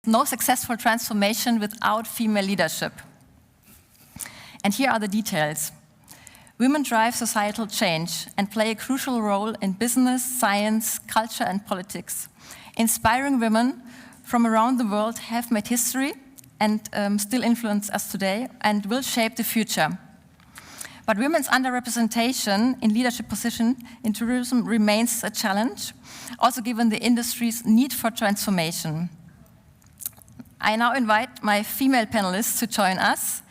No successful transformation without female leadership. And here are the details. Women drive societal change and play a crucial role in business, science, culture, and politics. Inspiring women from around the world have made history and still influence us today and will shape the future. But women's underrepresentation in leadership positions in tourism remains a challenge, also given the industry's need for transformation. I now invite my female panelists to join us.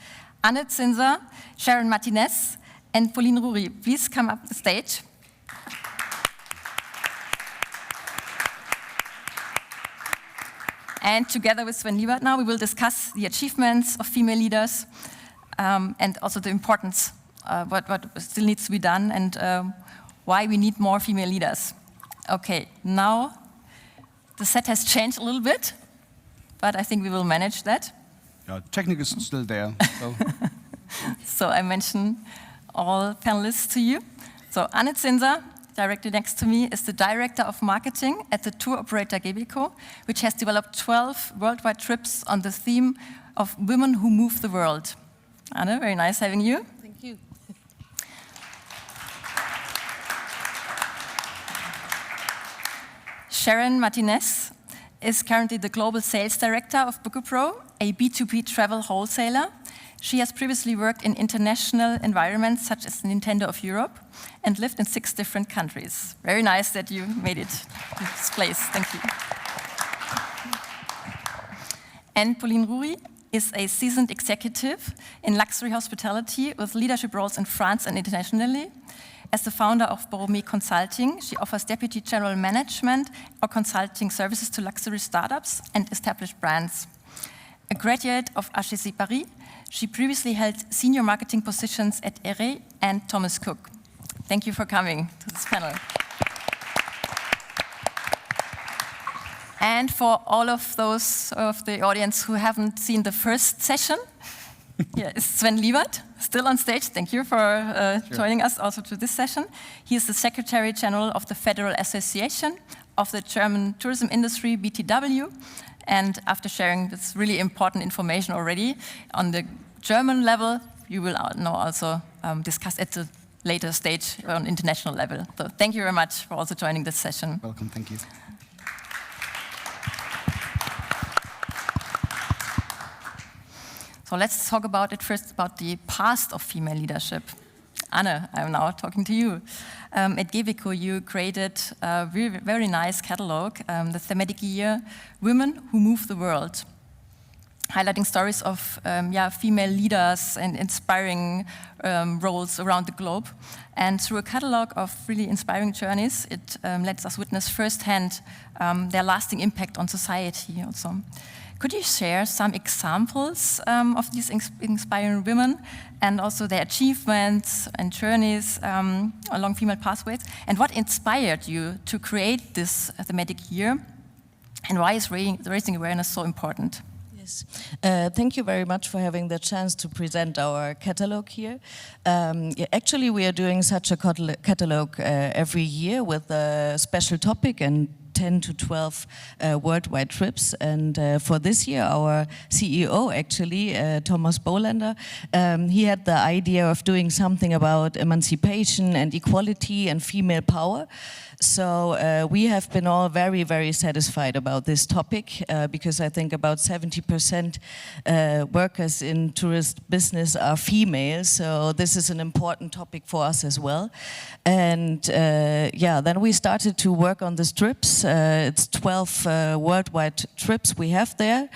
Zinser, Sharon Martinez, and Pauline Rouri. Please come up the stage. And together with Sven Liebert now, we will discuss the achievements of female leaders and also the importance, what still needs to be done and why we need more female leaders. Okay, now the set has changed a little bit, but I think we will manage that. Yeah, technique is still there. So, so I mention all panelists to you. So Zinser, directly next to me, is the Director of Marketing at the tour operator Gebeco, which has developed 12 worldwide trips on the theme of women who move the world. Anne, very nice having you. Thank you. Sharon Martinez is currently the Global Sales Director of BOOKÖPRO, a B2B travel wholesaler. She has previously worked in international environments such as Nintendo of Europe and lived in 6 different countries. Very nice that you made it to this place. Thank you. And Pauline Rouri is a seasoned executive in luxury hospitality with leadership roles in France and internationally. As the founder of Borromées Consulting, she offers deputy general management or consulting services to luxury startups and established brands. A graduate of HEC Paris, she previously held senior marketing positions at Ere and Thomas Cook. Thank you for coming to this panel. And for all of those of the audience who haven't seen the first session, here is Sven Liebert, still on stage. Thank you for joining us also to this session. He is the Secretary General of the Federal Association of the German tourism industry, BTW. And after sharing this really important information already on the German level, you will now also discuss at the later stage on international level. So thank you very much for also joining this session. welcome, thank you. So let's talk about it first, about the past of female leadership. Anne, I'm now talking to you. At Gebeco, you created a very nice catalog, the thematic year, Women Who Move the World, highlighting stories of female leaders and inspiring roles around the globe. And through a catalog of really inspiring journeys, it lets us witness firsthand their lasting impact on society also. Could you share some examples of these inspiring women and also their achievements and journeys along female pathways? And what inspired you to create this thematic year? And why is raising awareness so important? Yes, thank you very much for having the chance to present our catalog here. Actually, we are doing such a catalog every year with a special topic and 10 to 12 worldwide trips, and for this year our CEO actually, Thomas Bolander, he had the idea of doing something about emancipation and equality and female power. So we have been all very, very satisfied about this topic because I think about 70% workers in tourist business are female, so this is an important topic for us as well. And then we started to work on these trips. It's 12 worldwide trips we have there,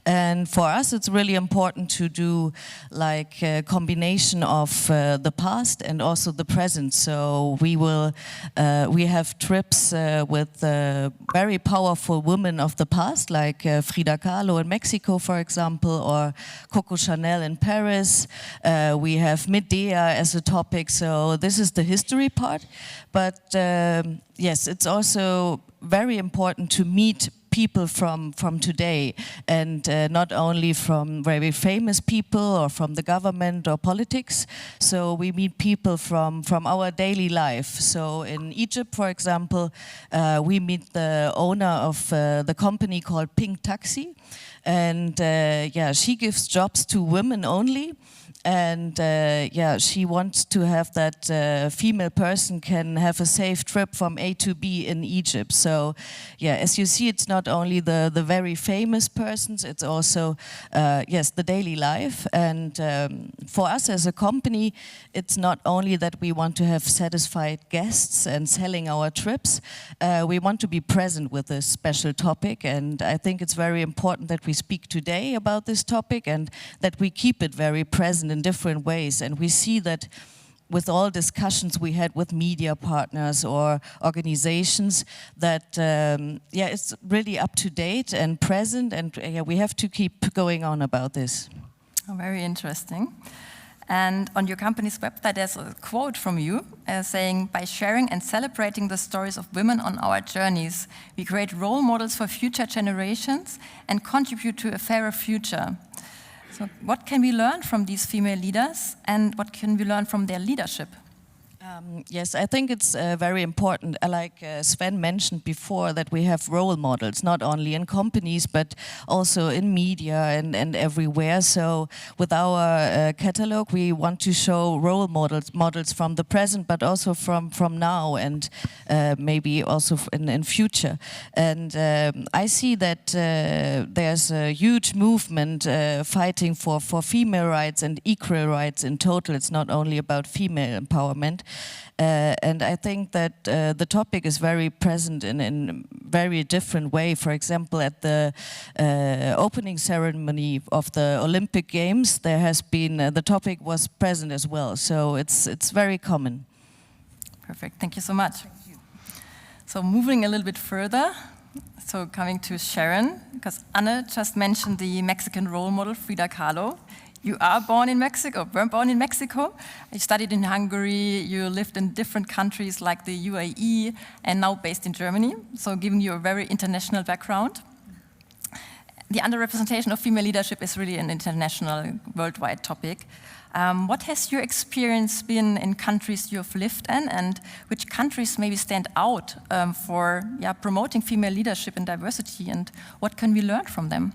and for us it's really important to do like a combination of the past and also the present. So we have trips with very powerful women of the past, like Frida Kahlo in Mexico, for example, or Coco Chanel in Paris. We have Medea as a topic, so this is the history part. But yes, it's also very important to meet people from today, and not only from very famous people or from the government or politics. So we meet people from our daily life. So in Egypt, for example, we meet the owner of the company called Pink Taxi, and yeah, she gives jobs to women only. And yeah, she wants to have that female person can have a safe trip from A to B in Egypt. So yeah, as you see, it's not only the very famous persons, it's also, yes, the daily life. And for us as a company, it's not only that we want to have satisfied guests and selling our trips, we want to be present with this special topic. And I think it's very important that we speak today about this topic and that we keep it very present in different ways. And we see that with all discussions we had with media partners or organizations, that yeah, it's really up to date and present, and yeah, we have to keep going on about this. Oh, very interesting. And on your company's website, there's a quote from you saying, "By sharing and celebrating the stories of women on our journeys, we create role models for future generations and contribute to a fairer future." So what can we learn from these female leaders, and what can we learn from their leadership? Yes, I think it's very important. Like Sven mentioned before, that we have role models, not only in companies, but also in media and everywhere. So with our catalog, we want to show role models from the present, but also from now, and maybe also in future. And I see that there's a huge movement fighting for female rights and equal rights in total. It's not only about female empowerment. And I think that the topic is very present in very different way. For example, at the opening ceremony of the Olympic Games, there has been the topic was present as well. So it's very common. Perfect. Thank you so much. Thank you. So moving a little bit further, so coming to Sharon, because Anne just mentioned the Mexican role model Frida Kahlo. You are born in Mexico, were born in Mexico. You studied in Hungary, you lived in different countries like the UAE, and now based in Germany, so giving you a very international background. The underrepresentation of female leadership is really an international, worldwide topic. What has your experience been in countries you have lived in, and which countries maybe stand out for promoting female leadership and diversity, and what can we learn from them?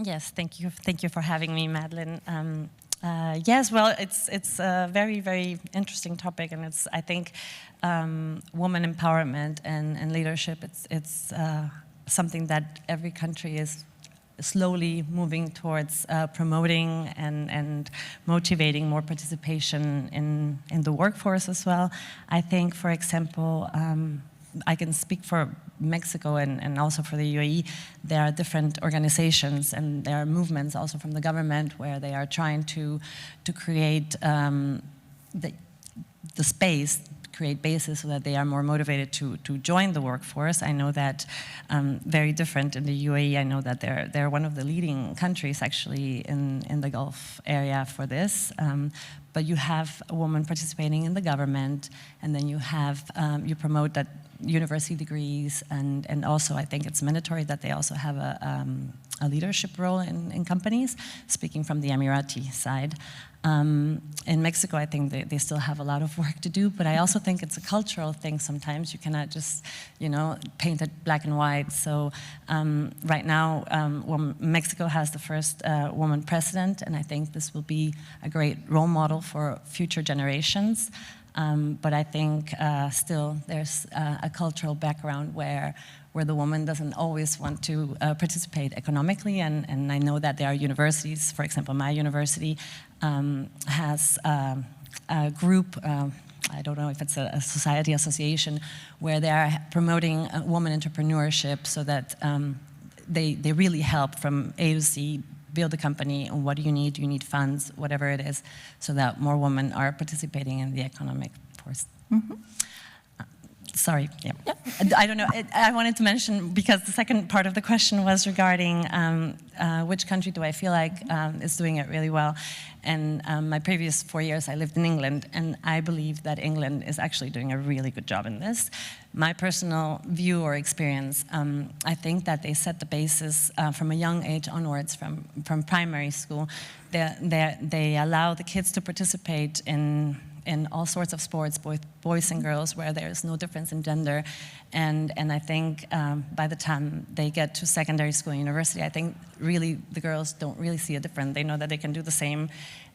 Yes, thank you. Thank you for having me, Madlen. Yes, well, it's a very, very interesting topic, and it's, I think, woman empowerment and leadership. It's something that every country is slowly moving towards promoting and motivating more participation in the workforce as well. I think, for example, I can speak for Mexico and also for the UAE. There are different organizations and there are movements also from the government where they are trying to create the space, create bases so that they are more motivated to join the workforce. I know that very different in the UAE. I know that they're one of the leading countries actually in the Gulf area for this. But you have a woman participating in the government, and then you have you promote that university degrees, and also I think it's mandatory that they also have a leadership role in companies, speaking from the Emirati side. In Mexico, I think they still have a lot of work to do, but I also think it's a cultural thing sometimes. You cannot just, paint it black and white. So right now, Mexico has the first woman president, and I think this will be a great role model for future generations. But I think still there's a cultural background where the woman doesn't always want to participate economically, and I know that there are universities, for example, my university has a group, I don't know if it's a society association, where they are promoting woman entrepreneurship so that they really help from A to Z, build a company, and what do you need? Do you need funds? Whatever it is, so that more women are participating in the economic force. Mm-hmm. Sorry, yeah. I don't know, I wanted to mention, because the second part of the question was regarding which country do I feel like is doing it really well. And my previous 4 years I lived in England, and I believe that England is actually doing a really good job in this. My personal view or experience, I think that they set the basis from a young age onwards, from primary school. They allow the kids to participate in all sorts of sports, both boys and girls, where there is no difference in gender. And I think by the time they get to secondary school and university, I think really the girls don't really see a difference. They know that they can do the same.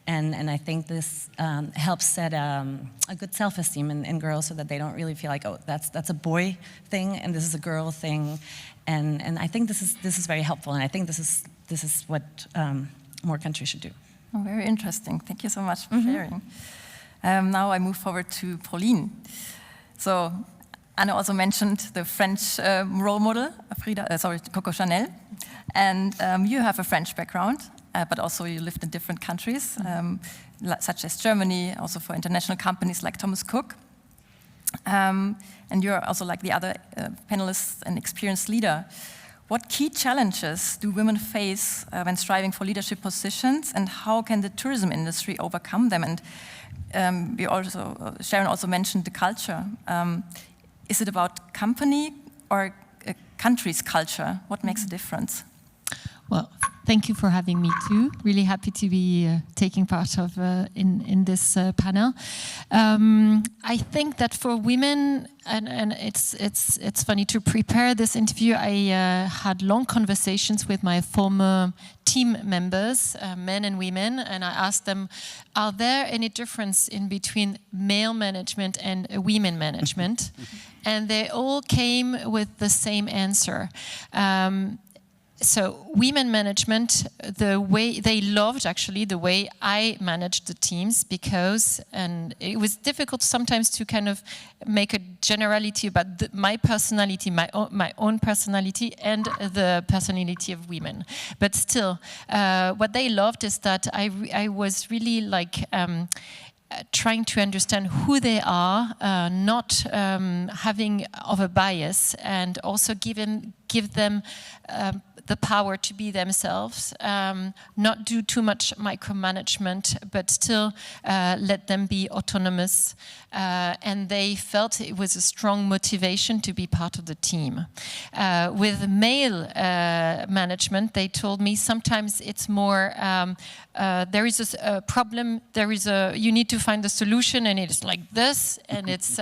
And I think this helps set a good self-esteem in girls, so that they don't really feel like, oh, that's a boy thing and this is a girl thing. And I think this is very helpful, and I think this is what more countries should do. Oh, very interesting. Thank you so much for sharing. Now I move forward to Pauline. So Anne also mentioned the French role model, Coco Chanel, and you have a French background, but also you lived in different countries, such as Germany, also for international companies like Thomas Cook. And you're also, like the other panelists, an experienced leader. What key challenges do women face when striving for leadership positions, and how can the tourism industry overcome them? And Sharon also mentioned the culture. Is it about company or a country's culture? What makes a difference? Well, thank you for having me too. Really happy to be taking part of in this panel. I think that for women, and it's funny, to prepare this interview, I had long conversations with my former team members, men and women, and I asked them, are there any difference in between male management and women management? And they all came with the same answer. So women management, the way they loved actually the way I managed the teams, because, and it was difficult sometimes to kind of make a generality about my personality, my own personality, and the personality of women. But still, what they loved is that I was really like trying to understand who they are, not having of a bias, and also give them the power to be themselves, not do too much micromanagement, but still let them be autonomous. And they felt it was a strong motivation to be part of the team. With male management, they told me sometimes it's more, there is a problem, you need to find a solution, and it's like this, and it's,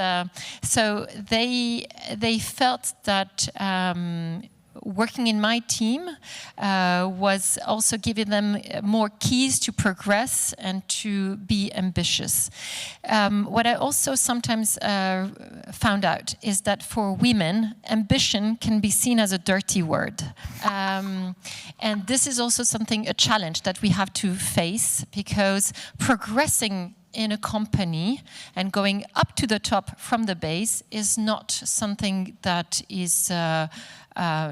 so they felt that working in my team was also giving them more keys to progress and to be ambitious. What I also sometimes found out is that for women, ambition can be seen as a dirty word. And this is also a challenge that we have to face, because progressing in a company and going up to the top from the base is not something that is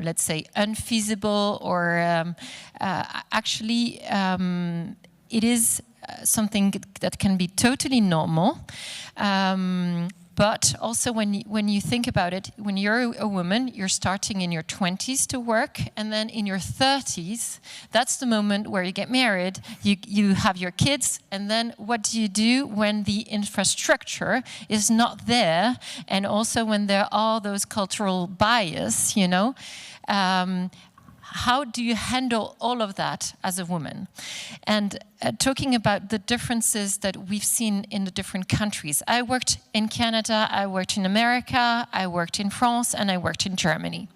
let's say unfeasible, or actually it is something that can be totally normal. But also when you think about it, when you're a woman, you're starting in your 20s to work, and then in your 30s, that's the moment where you get married, you have your kids, and then what do you do when the infrastructure is not there, and also when there are those cultural bias, you know? How do you handle all of that as a woman? And talking about the differences that we've seen in the different countries. I worked in Canada, I worked in America, I worked in France, and I worked in Germany.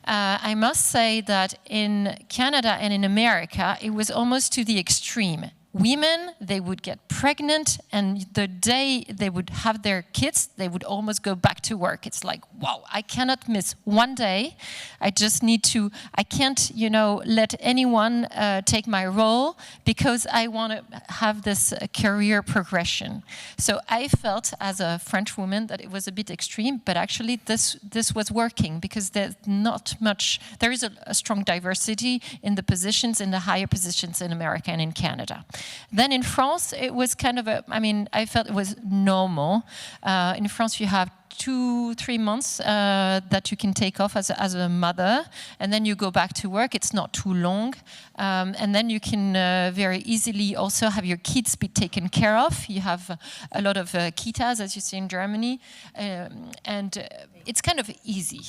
I must say that in Canada and in America, it was almost to the extreme. Women, they would get pregnant, and the day they would have their kids, they would almost go back to work. It's like, wow, I cannot miss one day. I just need to, I can't, you know, let anyone take my role, because I want to have this career progression. So I felt as a French woman that it was a bit extreme, but actually this was working, because there's not much, there is a strong diversity in the positions, in the higher positions in America and in Canada. Then in France, it was kind of I felt it was normal. In France, you have 2-3 months that you can take off as a mother, and then you go back to work. It's not too long, and then you can very easily also have your kids be taken care of. You have a lot of kitas, as you see in Germany, and it's kind of easy.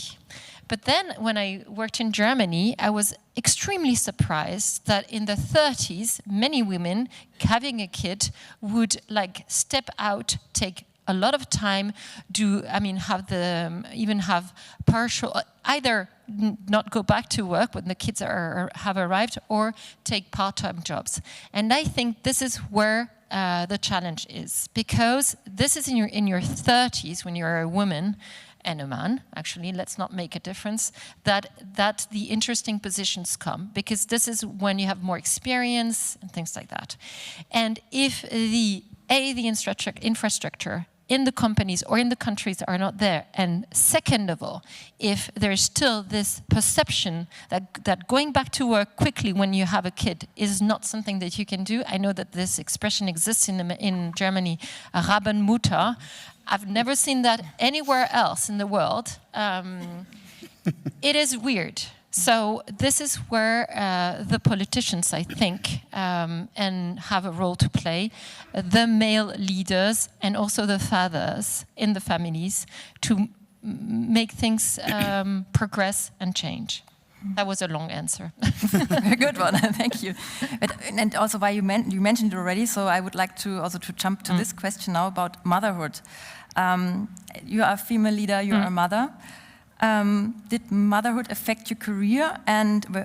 But then when I worked in Germany, I was extremely surprised that in the 30s, many women having a kid would like step out, take a lot of time, even have partial, either not go back to work when the kids have arrived, or take part-time jobs. And I think this is where the challenge is, because this is in your 30s when you're a woman and a man, actually, let's not make a difference, that the interesting positions come, because this is when you have more experience and things like that. And if the infrastructure in the companies or in the countries are not there, and second of all, if there's still this perception that going back to work quickly when you have a kid is not something that you can do. I know that this expression exists in Germany, Rabenmutter. I've never seen that anywhere else in the world. It is weird. So this is where the politicians, I think, and have a role to play, the male leaders and also the fathers in the families, to make things progress and change. That was a long answer. Very good one, thank you. And also, why you mentioned it already, so I would like to also jump to this question now about motherhood. You are a female leader, you are a mother. Did motherhood affect your career,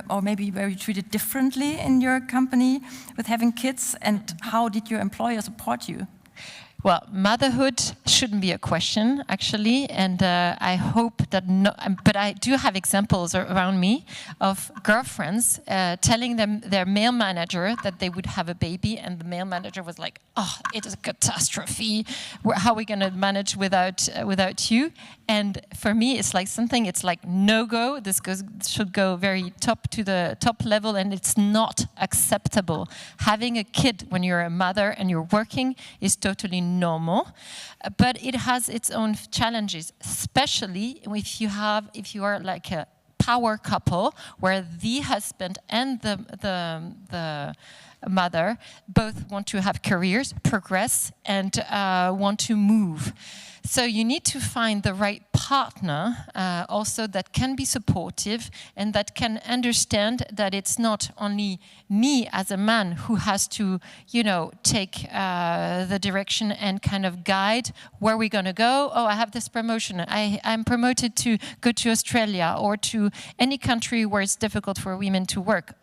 or maybe were you treated differently in your company with having kids, and how did your employer support you? Well, motherhood shouldn't be a question, actually, and I hope that but I do have examples around me of girlfriends telling their male manager that they would have a baby, and the male manager was like, "Oh, it is a catastrophe. How are we going to manage without you?" And for me, it's like no-go. This should go very to the top level, and it's not acceptable. Having a kid when you're a mother and you're working is totally normal, but it has its own challenges, especially if you are like a power couple where the husband and the mother both want to have careers, progress, and want to move. So you need to find the right partner also that can be supportive and that can understand that it's not only me as a man who has to, take the direction and kind of guide where we're going to go. Oh, I have this promotion. I'm promoted to go to Australia or to any country where it's difficult for women to work.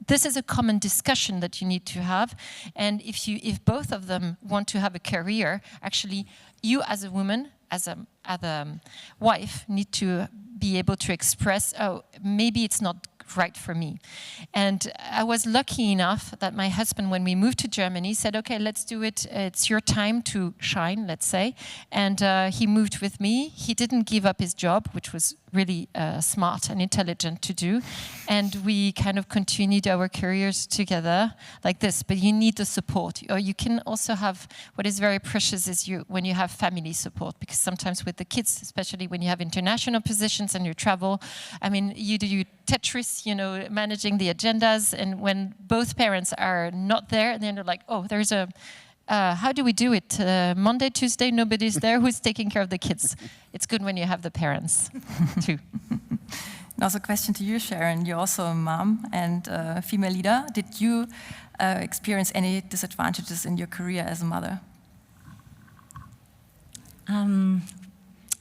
This is a common discussion that you need to have. And if both of them want to have a career, actually, you as a woman, as a wife, need to be able to express, oh, maybe it's not right for me. And I was lucky enough that my husband, when we moved to Germany, said, okay, let's do it. It's your time to shine, let's say. And he moved with me. He didn't give up his job, which was really smart and intelligent to do. And we kind of continued our careers together like this. But you need the support. Or you can also have, what is very precious is when you have family support. Because sometimes with the kids, especially when you have international positions and you travel, you do Tetris, managing the agendas. And when both parents are not there, then they're like, oh, there's a... how do we do it? Monday, Tuesday, nobody's there. Who's taking care of the kids? It's good when you have the parents, too. And also a question to you, Sharon. You're also a mom and a female leader. Did you experience any disadvantages in your career as a mother?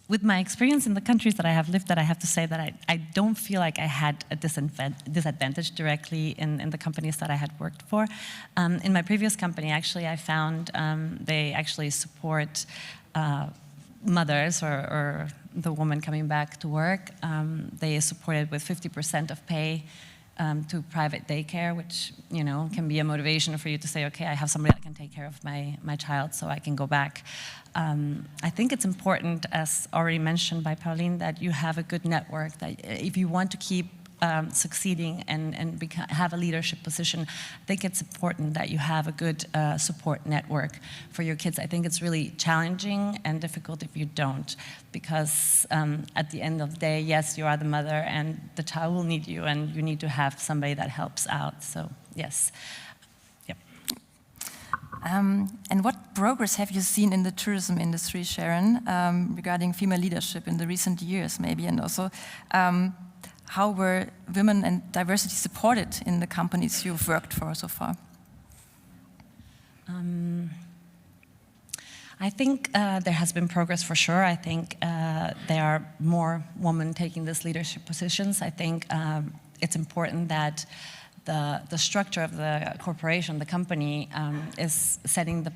With my experience in the countries that I have lived at, I have to say that I don't feel like I had a disadvantage directly in the companies that I had worked for. In my previous company, actually, I found they actually support mothers or the woman coming back to work. They supported with 50% of pay to private daycare, which can be a motivation for you to say, okay, I have somebody that can take care of my child, so I can go back. I think it's important, as already mentioned by Pauline, that you have a good network. That if you want to keep succeeding and have a leadership position, I think it's important that you have a good support network for your kids. I think it's really challenging and difficult if you don't, because at the end of the day, yes, you are the mother and the child will need you, and you need to have somebody that helps out. So yes. Yep. And what progress have you seen in the tourism industry, Sharon, regarding female leadership in the recent years, maybe, and also how were women and diversity supported in the companies you've worked for so far? I think there has been progress for sure. I think there are more women taking these leadership positions. I think it's important that the structure of the corporation, the company, is setting the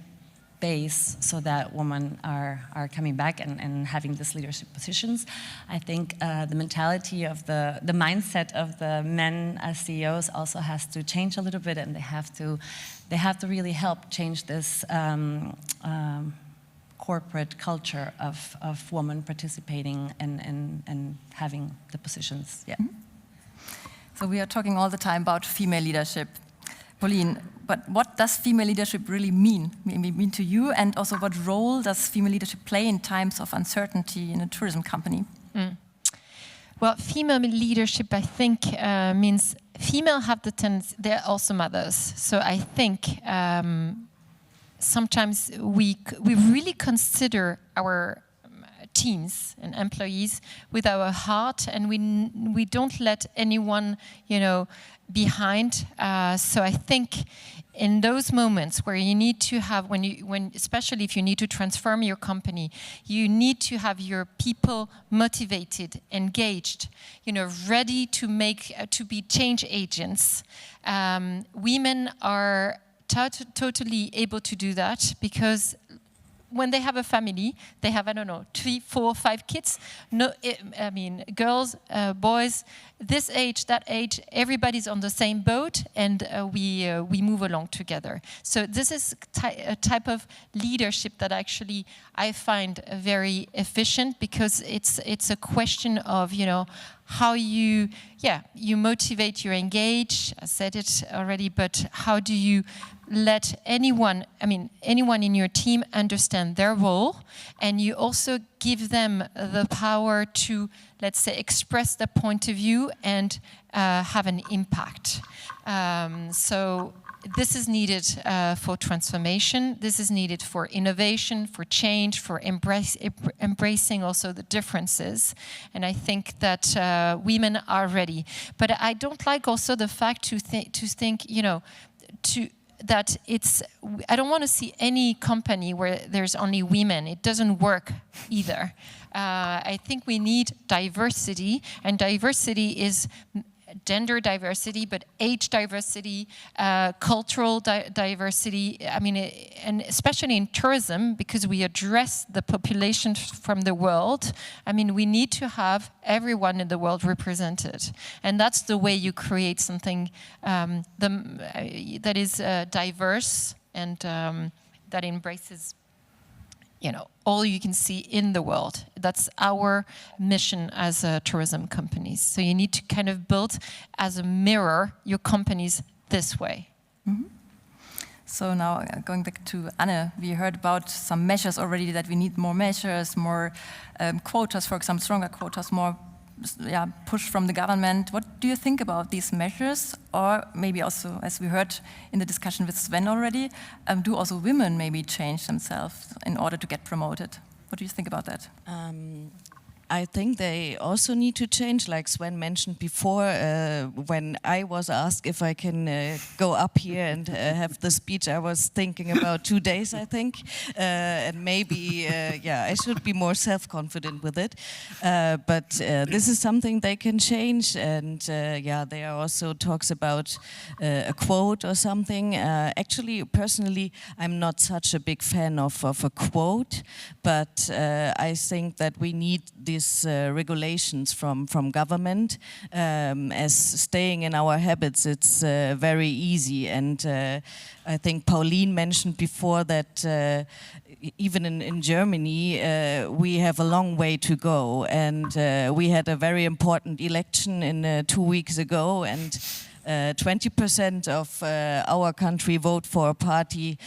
base so that women are coming back and having these leadership positions. I think the mentality of the mindset of the men as CEOs also has to change a little bit, and they have to really help change this corporate culture of women participating and having the positions. Yeah. Mm-hmm. So we are talking all the time about female leadership. Pauline, but what does female leadership really mean to you, and also what role does female leadership play in times of uncertainty in a tourism company? Well, female leadership, I think, means female have the tendency, they're also mothers. So I think sometimes we really consider our teams and employees with our heart, and we don't let anyone, behind. So I think in those moments where you need to have, especially if you need to transform your company, you need to have your people motivated, engaged, ready to be change agents. Women are totally able to do that, because when they have a family, they have, 3, 4, 5 kids. No, girls, boys, this age, that age, everybody's on the same boat, and we move along together. So this is a type of leadership that actually I find very efficient, because it's a question of, how you motivate, you engage. I said it already, but how do you let anyone in your team understand their role, and you also give them the power to, let's say, express their point of view and have an impact. So this is needed for transformation. This is needed for innovation, for change, for embracing also the differences. And I think that women are ready. But I don't like also the fact to think, that I don't want to see any company where there's only women. It doesn't work either. I think we need diversity, and diversity is gender diversity, but age diversity, cultural diversity. And especially in tourism, because we address the population from the world, we need to have everyone in the world represented. And that's the way you create something that is diverse and that embraces all you can see in the world. That's our mission as tourism companies. So you need to kind of build as a mirror your companies this way. Mm-hmm. So now going back to Anne, we heard about some measures already, that we need more measures, more quotas, for example, stronger quotas, more push from the government. What do you think about these measures? Or maybe also, as we heard in the discussion with Sven already, do also women maybe change themselves in order to get promoted? What do you think about that? I think they also need to change, like Sven mentioned before, when I was asked if I can go up here and have the speech, I was thinking about 2 days, I think, and maybe, I should be more self-confident with it, but this is something they can change, and there are also talks about a quote or something. Actually, personally, I'm not such a big fan of a quote, but I think that we need this these regulations from government. As staying in our habits, it's very easy. And I think Pauline mentioned before that even in Germany, we have a long way to go. And we had a very important election in 2 weeks ago, and 20% of our country vote for a party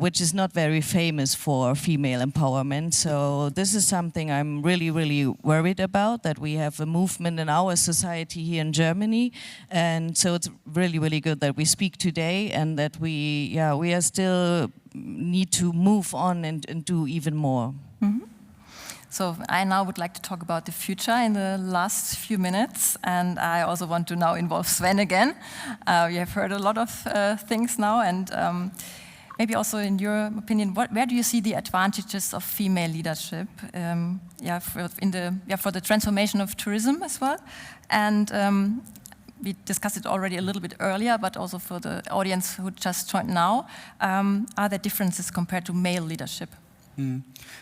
which is not very famous for female empowerment. So this is something I'm really, really worried about, that we have a movement in our society here in Germany. And so it's really, really good that we speak today, and that we are still need to move on and do even more. Mm-hmm. So I now would like to talk about the future in the last few minutes, and I also want to now involve Sven again. We have heard a lot of things now, and maybe also in your opinion, where do you see the advantages of female leadership? For the transformation of tourism as well, and we discussed it already a little bit earlier, but also for the audience who just joined now, are there differences compared to male leadership?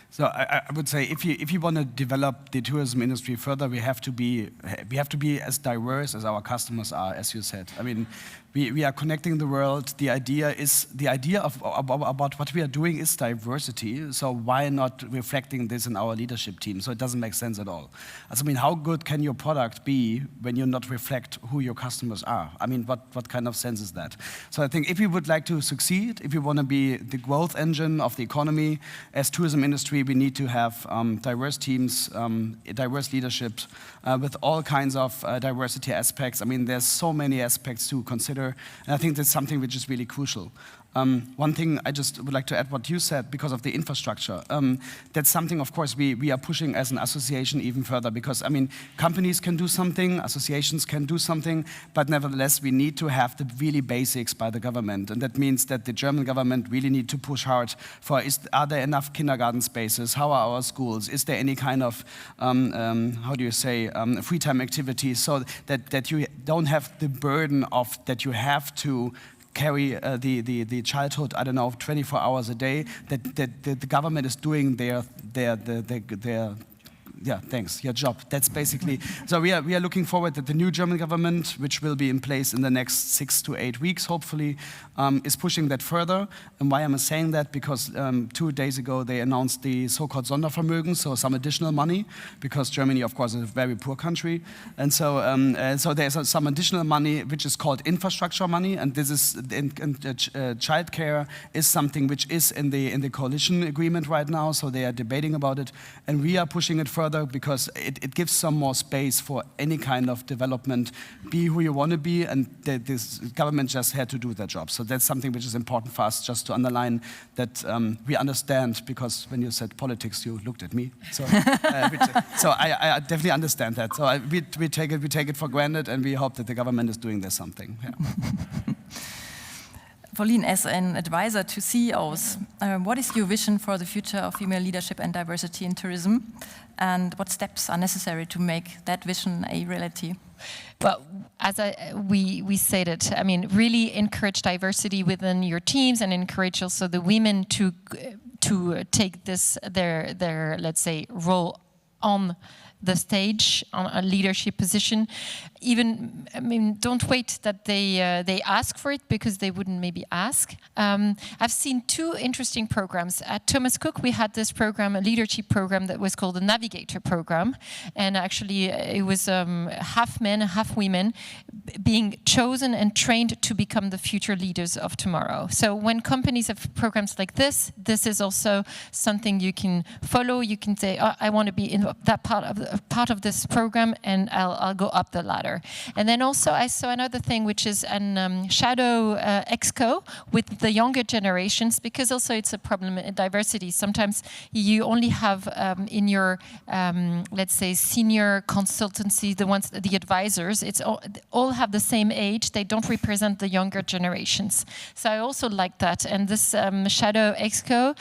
So I would say if you want to develop the tourism industry further, we have to be as diverse as our customers are, as you said. I mean, we are connecting the world. The idea about what we are doing is diversity. So why not reflecting this in our leadership team? So it doesn't make sense at all. I mean, how good can your product be when you not reflect who your customers are? I mean, what kind of sense is that? So I think if you would like to succeed, if you want to be the growth engine of the economy, as tourism industry, we need to have diverse teams, diverse leadership with all kinds of diversity aspects. I mean, there's so many aspects to consider, and I think that's something which is really crucial. One thing I just would like to add what you said, because of the infrastructure. That's something, of course, we are pushing as an association even further, because, I mean, companies can do something, associations can do something, but nevertheless, we need to have the really basics by the government. And that means that the German government really need to push hard for, are there enough kindergarten spaces? How are our schools? Is there any kind of, how do you say, free time activities, so that you don't have the burden of that you have to carry the childhood, I don't know, 24 hours a day, that the government is doing their thanks, your job. That's basically, so we are looking forward that the new German government, which will be in place in the next 6 to 8 weeks, hopefully, is pushing that further. And why am I saying that? Because 2 days ago, they announced the so-called Sondervermögen, so some additional money, because Germany, of course, is a very poor country. And so, so there's some additional money, which is called infrastructure money, and this is, childcare is something which is in the coalition agreement right now, so they are debating about it, and we are pushing it further, because it gives some more space for any kind of development. Be who you want to be, and this government just had to do their job. So that's something which is important for us, just to underline that we understand, because when you said politics, you looked at me. So, so I definitely understand that. So we take it for granted, and we hope that the government is doing this something. Yeah. Pauline, as an advisor to CEOs, what is your vision for the future of female leadership and diversity in tourism? And what steps are necessary to make that vision a reality? Well, as we said it, I mean, really encourage diversity within your teams, and encourage also the women to take this their let's say role on the stage, on a leadership position. Even, I mean, don't wait that they ask for it, because they wouldn't maybe ask. I've seen 2 interesting programs. At Thomas Cook, we had this program, a leadership program that was called the Navigator program. And actually it was half men, half women being chosen and trained to become the future leaders of tomorrow. So when companies have programs like this is also something you can follow. You can say, oh, I want to be in that part of this program, and I'll go up the ladder. And then also I saw another thing, which is an shadow exco with the younger generations, because also it's a problem in diversity. Sometimes you only have in your let's say senior consultancy, the advisors, it's all have the same age. They don't represent the younger generations. So I also like that. And this shadow exco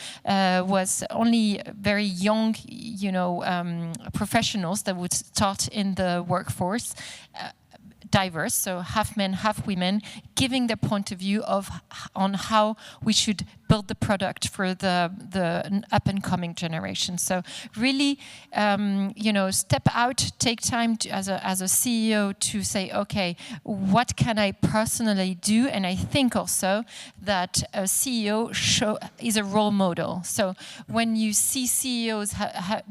was only very young, you know, professionals that would start in the workforce. Diverse, so half men, half women, giving their point of view on how we should build the product for the up and coming generation. So really, step out, take time as a CEO to say, okay, what can I personally do? And I think also that a CEO is a role model. So when you see CEOs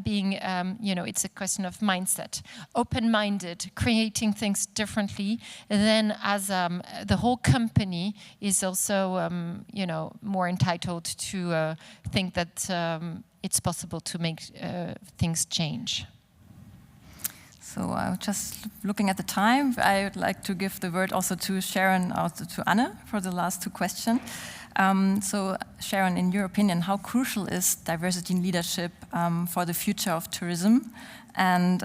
being, it's a question of mindset, open-minded, creating things differently, then as the whole company is also, more entitled to think that it's possible to make things change. So just looking at the time, I would like to give the word also to Sharon, also to Anne for the last two questions. So Sharon, in your opinion, how crucial is diversity in leadership for the future of tourism? And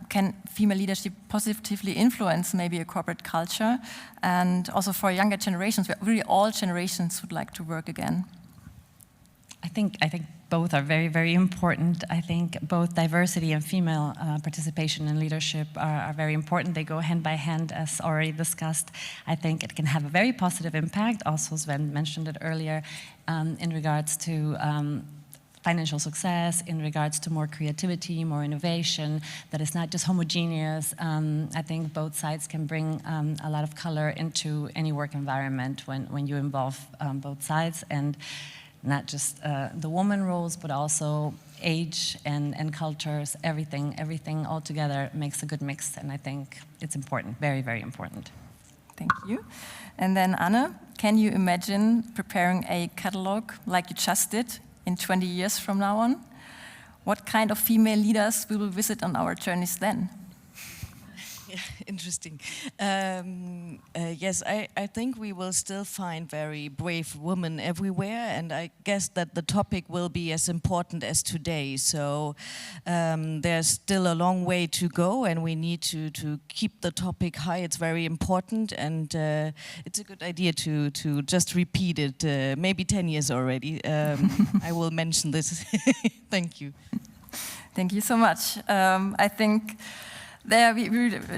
can female leadership positively influence maybe a corporate culture? And also for younger generations, where really all generations would like to work again? I think both are very, very important. I think both diversity and female participation in leadership are very important. They go hand by hand, as already discussed. I think it can have a very positive impact. Also, Sven mentioned it earlier in regards to financial success, in regards to more creativity, more innovation, that is not just homogeneous. I think both sides can bring a lot of color into any work environment when you involve both sides, and not just the woman roles, but also age and cultures, everything all together makes a good mix, and I think it's important, very, very important. Thank you. And then Anne, can you imagine preparing a catalog like you just did in 20 years from now on? What kind of female leaders we will visit on our journeys then? Yeah, interesting. Yes, I think we will still find very brave women everywhere, and I guess that the topic will be as important as today. So there's still a long way to go, and we need to keep the topic high. It's very important, and it's a good idea to just repeat it, maybe 10 years already. I will mention this. Thank you. Thank you so much. I think there we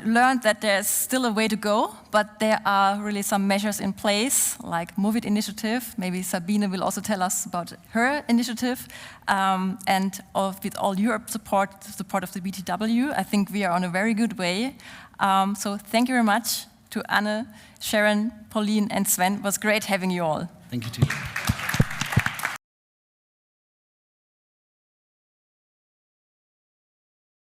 learned that there's still a way to go, but there are really some measures in place, like Move It initiative. Maybe Sabine will also tell us about her initiative. And with all your support of the BTW, I think we are on a very good way. So thank you very much to Anne, Sharon, Pauline, and Sven. It was great having you all. Thank you too.